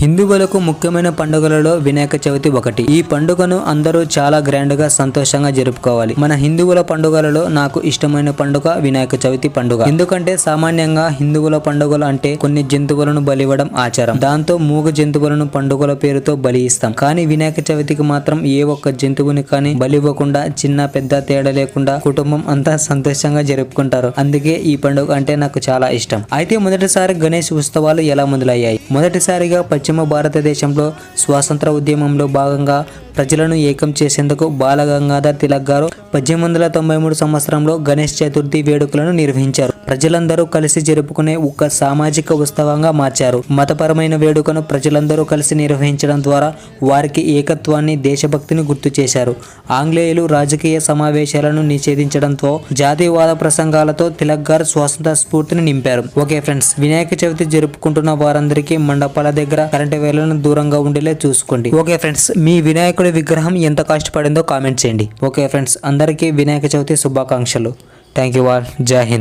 హిందువులకు ముఖ్యమైన పండుగలలో వినాయక చవితి ఒకటి. ఈ పండుగను అందరూ చాలా గ్రాండ్ గా సంతోషంగా జరుపుకోవాలి. మన హిందువుల పండుగలలో నాకు ఇష్టమైన పండుగ వినాయక చవితి పండుగ. ఎందుకంటే సామాన్యంగా హిందువుల పండుగలు అంటే కొన్ని జంతువులను బలివ్వడం ఆచారం. దాంతో మూగ జంతువులను పండుగల పేరుతో బలి ఇస్తాం. కానీ వినాయక చవితికి మాత్రం ఏ ఒక్క జంతువుని కానీ బలివ్వకుండా చిన్న పెద్ద తేడా లేకుండా కుటుంబం అంతా సంతోషంగా జరుపుకుంటారు. అందుకే ఈ పండుగ అంటే నాకు చాలా ఇష్టం. అయితే మొదటిసారి గణేష్ ఉత్సవాలు ఎలా మొదలయ్యాయి? మొదటిసారిగా పశ్చిమ భారతదేశంలో స్వాతంత్ర ఉద్యమంలో భాగంగా ప్రజలను ఏకం చేసేందుకు బాల గంగాధర్ తిలక్ గారు 1893 సంవత్సరంలో గణేష్ చతుర్థి వేడుకలను నిర్వహించారు. ప్రజలందరూ కలిసి జరుపుకునే ఒక సామాజిక ఉత్సవంగా మార్చారు. మతపరమైన వేడుకను ప్రజలందరూ కలిసి నిర్వహించడం ద్వారా వారికి ఏకత్వాన్ని, దేశభక్తిని గుర్తు చేశారు. ఆంగ్లేయులు రాజకీయ సమావేశాలను నిషేధించడంతో జాతీయవాద ప్రసంగాలతో తిలక్ గారు స్వాతంత్ర స్ఫూర్తిని నింపారు. ఓకే ఫ్రెండ్స్, వినాయక చవితి జరుపుకుంటున్న వారందరికీ మండపాల దగ్గర కరెంటు వైర్లను దూరంగా ఉండేలా చూసుకోండి. ఓకే ఫ్రెండ్స్, మీ వినాయకుడి విగ్రహం ఎంత కాస్ట్ పడిందో కామెంట్ చేయండి. ఓకే ఫ్రెండ్స్, అందరికీ వినాయక చవితి శుభాకాంక్షలు. Thank you all. జై హింద్.